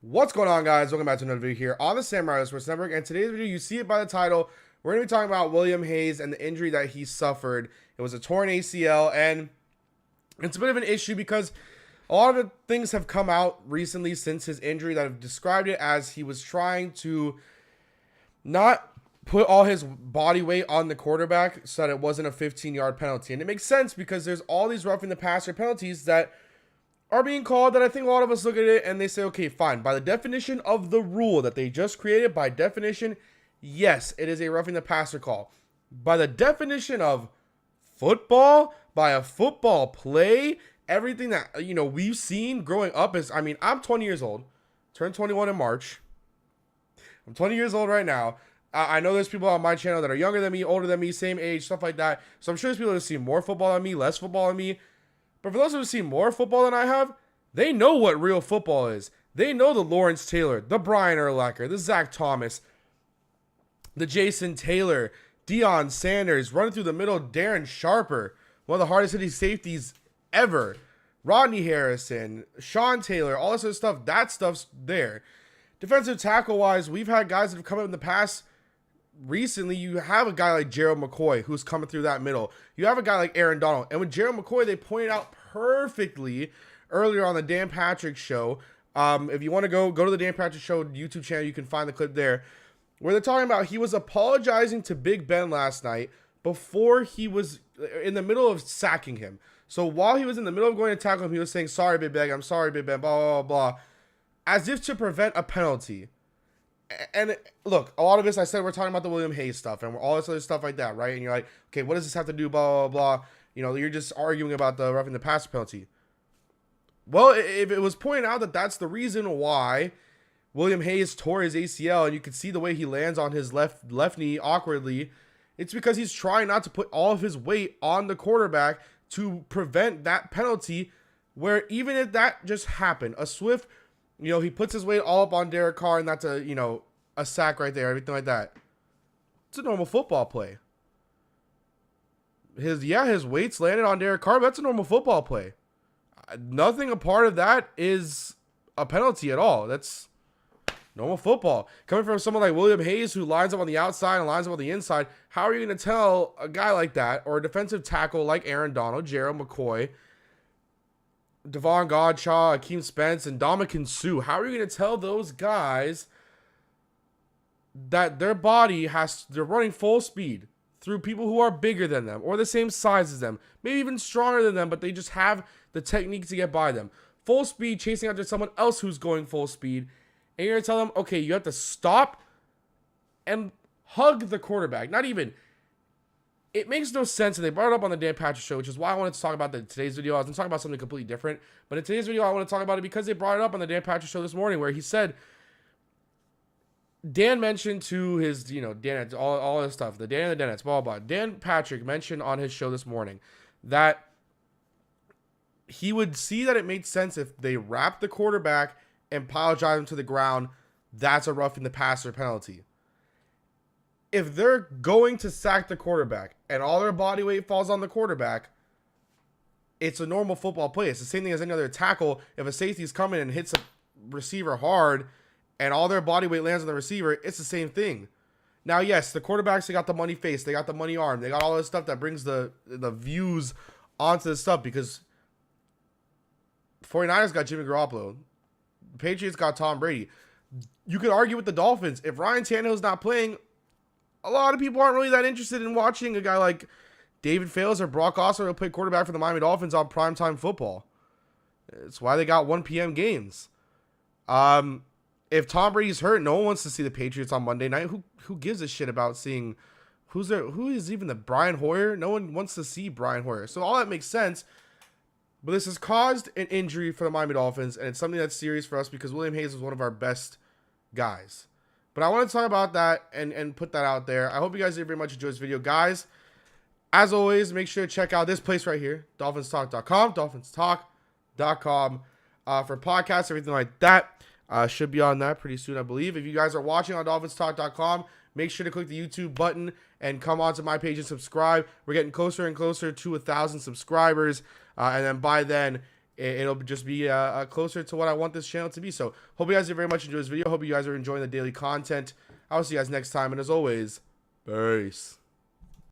What's going on, guys? Welcome back to another video here on the Samurai Sports Network. And today's video, you see it by the title, we're going to be talking about William Hayes and the injury that he suffered. It was a torn ACL, and it's a bit of an issue because a lot of things have come out recently since his injury that have described it as he was trying to not put all his body weight on the quarterback so that it wasn't a 15-yard penalty. And it makes sense because there's all these roughing the passer penalties that are being called that I think a lot of us look at it and they say, okay, fine. By the definition of the rule that they just created, by definition, yes, it is a roughing the passer call. By the definition of football, by a football play, everything that, we've seen growing up is, I'm 20 years old, turned 21 in March. I'm 20 years old right now. I know there's people on my channel that are younger than me, older than me, same age, stuff like that. So I'm sure there's people that have seen more football than me, less football than me. But for those who have seen more football than I have, they know what real football is. They know the Lawrence Taylor, the Brian Urlacher, the Zach Thomas, the Jason Taylor, Deion Sanders, running through the middle, Darren Sharper, one of the hardest hitting safeties ever, Rodney Harrison, Sean Taylor, all this other stuff. That stuff's there. Defensive tackle-wise, we've had guys that have come up in the past. Recently, you have a guy like Gerald McCoy who's coming through that middle. You have a guy like Aaron Donald. And with Gerald McCoy, they pointed out perfectly earlier on the Dan Patrick Show. If you want to go to the Dan Patrick Show YouTube channel, you can find the clip there, where they're talking about he was apologizing to Big Ben last night before he was in the middle of sacking him. So while he was in the middle of going to tackle him, he was saying, "Sorry, Big Ben, I'm sorry, Big Ben, blah, blah, blah, blah," as if to prevent a penalty. And look, a lot of this, I said, we're talking about the William Hayes stuff and all this other stuff like that, right? And you're like, okay, what does this have to do, blah, blah, blah. You're just arguing about the roughing the passer penalty. Well, if it was pointed out that that's the reason why William Hayes tore his ACL, and you can see the way he lands on his left knee awkwardly, it's because he's trying not to put all of his weight on the quarterback to prevent that penalty, where even if that just happened, a swift, he puts his weight all up on Derek Carr, and that's a sack right there, everything like that. It's a normal football play. His weight's landed on Derek Carr, but that's a normal football play. Nothing a part of that is a penalty at all. That's normal football. Coming from someone like William Hayes, who lines up on the outside and lines up on the inside, how are you going to tell a guy like that, or a defensive tackle like Aaron Donald, Gerald McCoy, Devon Godshaw, Akeem Spence, and Ndamukong Suh, how are you going to tell those guys that their body they're running full speed through people who are bigger than them or the same size as them, maybe even stronger than them, but they just have the technique to get by them? Full speed, chasing after someone else who's going full speed, and you're going to tell them, okay, you have to stop and hug the quarterback. Not even. It makes no sense, and they brought it up on the Dan Patrick Show, which is why I wanted to talk about today's video. I was going to talk about something completely different, but in today's video, I want to talk about it because they brought it up on the Dan Patrick Show this morning, where he said, Dan mentioned to his, Dan, all this stuff, the Dan and the Danettes, blah, blah, blah. Dan Patrick mentioned on his show this morning that he would see that it made sense if they wrapped the quarterback and pile drive him to the ground. That's a roughing the passer penalty. If they're going to sack the quarterback and all their body weight falls on the quarterback, it's a normal football play. It's the same thing as any other tackle. If a safety's coming and hits a receiver hard and all their body weight lands on the receiver, it's the same thing. Now, yes, the quarterbacks, they got the money face, they got the money arm, they got all this stuff that brings the views onto this stuff, because 49ers got Jimmy Garoppolo. The Patriots got Tom Brady. You could argue with the Dolphins. If Ryan Tannehill's not playing, a lot of people aren't really that interested in watching a guy like David Fales or Brock Osweiler play quarterback for the Miami Dolphins on primetime football. It's why they got 1 p.m. games. If Tom Brady's hurt, no one wants to see the Patriots on Monday night. Who gives a shit about seeing who's there? Who is even the Brian Hoyer? No one wants to see Brian Hoyer. So all that makes sense. But this has caused an injury for the Miami Dolphins, and it's something that's serious for us because William Hayes was one of our best guys. But I want to talk about that and put that out there. I hope you guys did very much enjoy this video. Guys, as always, make sure to check out this place right here, DolphinsTalk.com, DolphinsTalk.com, for podcasts, everything like that. Should be on that pretty soon, I believe. If you guys are watching on DolphinsTalk.com, make sure to click the YouTube button and come onto my page and subscribe. We're getting closer and closer to 1,000 subscribers. And then by then, it'll just be closer to what I want this channel to be. So hope you guys very much enjoyed this video. Hope you guys are enjoying the daily content. I'll see you guys next time, and as always, peace.